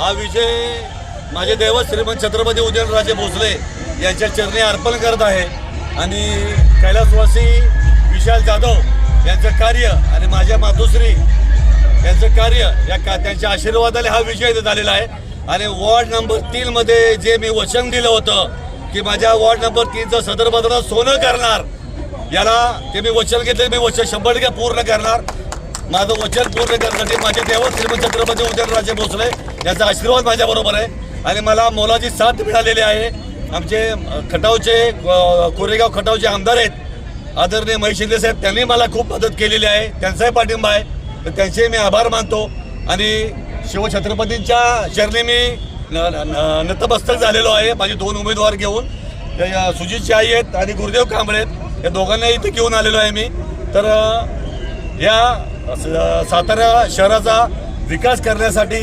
हा विजय माझे दैवत श्रीमंत छत्रपती उदयनराजे भोसले यांच्या चरणी अर्पण करत आहे आणि कैलासवासी विशाल जाधव यांचं कार्य आणि माझ्या मातोश्री यांचं कार्य त्यांच्या आशीर्वादाने हा विजय झालेला आहे। आणि वॉर्ड नंबर 3 मध्ये जे मी वचन दिलं होतं की माझ्या वॉर्ड नंबर 3चं सदर बदल सोनं करणार, याला ते मी वचन घेतले, मी वचन 100% पूर्ण करणार। माझं वचन पूर्ण करण्यासाठी माझे दैवत श्रीमंत छत्रपती उदयनराजे भोसले यांचा आशीर्वाद माझ्याबरोबर आहे आणि मला मोलाची साथ मिळालेली आहे। आमचे खटावचे कोरेगाव खटावचे आमदार आहेत आदरणीय महेश शिंदे साहेब, त्यांनी मला खूप मदत केलेली आहे, त्यांचाही पाठिंबा आहे, तर त्यांचे मी आभार मानतो। आणि शिवछत्रपतींच्या चरणी मी नतमस्तक झालेलो आहे। माझे 2 उमेदवार घेऊन सुजितची आई आहेत आणि गुरुदेव कांबळे आहेत, या दोघांना इथे घेऊन आलेलो आहे मी। तर या सातारा शहराचा विकास करण्यासाठी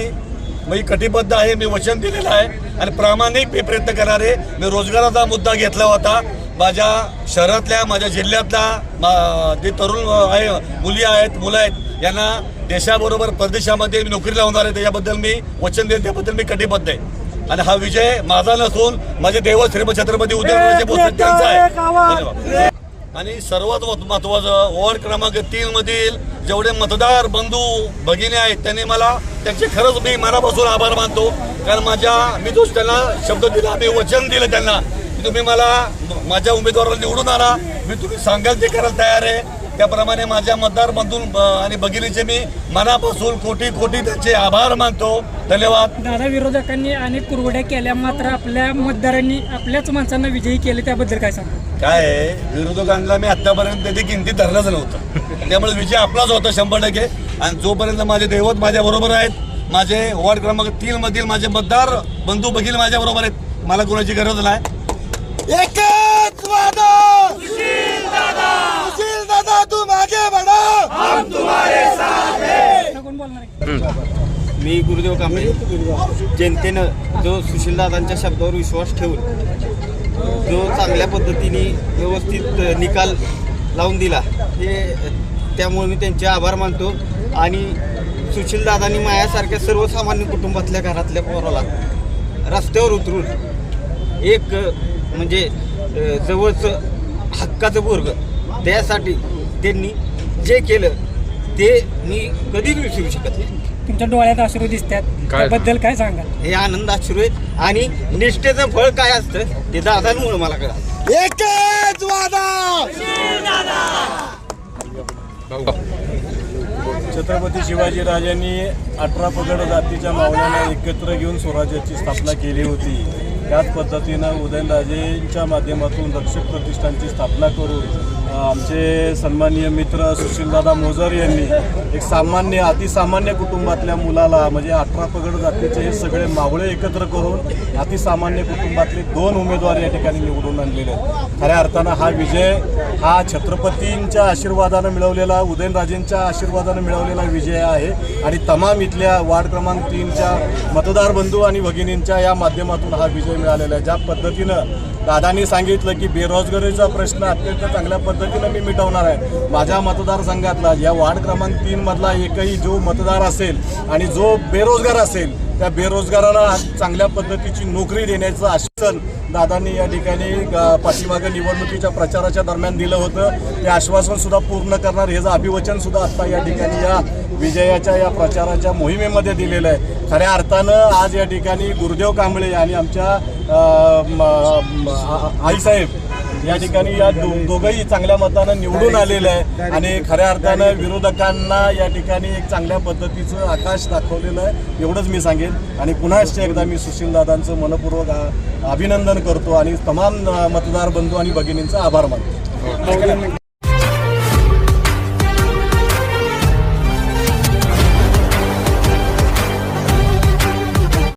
मी कटिबद्ध आहे, मी वचन दिलेलं आहे आणि प्रामाणिक मी प्रयत्न करणार आहे। मी रोजगाराचा मुद्दा घेतला होता, माझ्या शहरातल्या माझ्या जिल्ह्यातल्या जे तरुण आहे मुली आहेत मुलं आहेत यांना देशाबरोबर परदेशामध्ये मी नोकरी लावणार आहे, त्याच्याबद्दल मी वचन देईन, त्याबद्दल मी कटिबद्ध आहे। आणि हा विजय माझा नसून माझे दैवत श्रीमंत छत्रपती उदयनराजे भोसले यांचा आहे। आणि सर्वात महत्त्वाचं वॉर्ड क्रमांक 3 मधील जेवढे मतदार बंधू भगिनी आहेत त्यांनी मला त्यांचे खरंच मी मनापासून आभार मानतो, कारण मी जो त्यांना शब्द दिला, मी वचन दिलं त्यांना की तुम्ही मला माझ्या उमेदवाराला निवडून आणा, मी तुम्ही सांगाल ते करायला तयार आहे। त्याप्रमाणे माझ्या मतदार बंधू आणि भगिनीचे मी मनापासून कोटी कोटी त्यांचे आभार मानतो। धन्यवाद। दादा, विरोधकांनी अनेक कुरवड्या केल्या मात्र आपल्या मतदारांनी आपल्याच माणसांना विजयी केले, त्याबद्दल काय सांगा? काय आहे, विरोधकांना मी आतापर्यंत त्याची किंमती धरलंच नव्हतं, त्यामुळे विजय आपलाच होता 100%। आणि जोपर्यंत माझे दैवत माझ्या बरोबर आहेत, माझे वॉर्ड क्रमांक 3 मधील माझे मतदार बंधू भगिनी माझ्या बरोबर आहेत, मला कोणाची गरज नाही। एकच वादा, सुशील दादा तुम आगे बढ़ो, हम तुम्हारे साथ हैं। कोण बोलणार आहे? मी गुरुदेव कांबळे। जनतेनं जो सुशीलदादांच्या शब्दावर विश्वास ठेवून जो चांगल्या पद्धतीने व्यवस्थित निकाल लावून दिला, हे त्यामुळे मी त्यांचे आभार मानतो। आणि सुशीलदादांनी माझ्यासारख्या सर्वसामान्य कुटुंबातल्या घरातल्या पोराला रस्त्यावर उतरून एक म्हणजे जवळचं हक्काचं पोरगं त्यासाठी त्यांनी जे केलं ते मी कधीच विसरू शकत नाही। तुमच्या डोळ्यात अश्रू दिसतात, त्याबद्दल काय सांगा? हे आनंद अश्रू आहेत आणि निष्ठेचं फळ काय असतं ते दादांमुळे मला कळलं। एकच वादा, छत्रपती शिवाजीराजांनी 18 पगड जातीच्या मावळ्यांना एकत्र घेऊन स्वराज्याची स्थापना केली होती। त्याच पद्धतीनं उदयनराजेंच्या माध्यमातून रक्षक प्रतिष्ठानची स्थापना करून आमचे सन्माननीय मित्र सुशीलदादा मोजर यांनी एक अतिसामान्य कुटुंबातल्या मुलाला म्हणजे 18 पगड जातीचे हे सगळे मावळे एकत्र करून अतिसामान्य कुटुंबातले 2 उमेदवार या ठिकाणी निवडून आणलेले आहेत। खऱ्या अर्थानं हा विजय हा छत्रपतींच्या आशीर्वादानं मिळवलेला, उदयनराजेंच्या आशीर्वादानं मिळवलेला विजय आहे। आणि तमाम इथल्या वार्ड क्रमांक 3च्या मतदार बंधू आणि भगिनींच्या या माध्यमातून हा विजय मिळालेला आहे। ज्या पद्धतीनं दादांनी सांगितलं की बेरोजगारीचा प्रश्न अत्यंत चांगल्या पद्धतीनं मी मिटवणार आहे। माझ्या मतदारसंघातला या वार्ड क्रमांक 3 मधला एकही जो मतदार असेल आणि जो बेरोजगार असेल त्या बेरोजगाराला चांगल्या पद्धतीची नोकरी देण्याचं आश्वासन दादांनी या ठिकाणी पाठीमागे निवडणुकीच्या प्रचाराच्या दरम्यान दिलं होतं। ते आश्वासन सुद्धा पूर्ण करणार हे अभिवचन सुद्धा आता या ठिकाणी या विजयाच्या या प्रचाराच्या मोहिमेमध्ये दिलेलं आहे। खऱ्या अर्थानं आज या ठिकाणी गुरुदेव कांबळे आणि आमच्या आईसाहेब या ठिकाणी या दोघंही चांगल्या मतानं निवडून आलेलं आहे आणि खऱ्या अर्थानं विरोधकांना या ठिकाणी एक चांगल्या पद्धतीचं आकाश दाखवलेलं आहे, एवढंच मी सांगेन। आणि पुन्हा एकदा मी सुशीलदादांचं मनपूर्वक अभिनंदन करतो आणि तमाम मतदार बंधू आणि भगिनींचा आभार मानतो।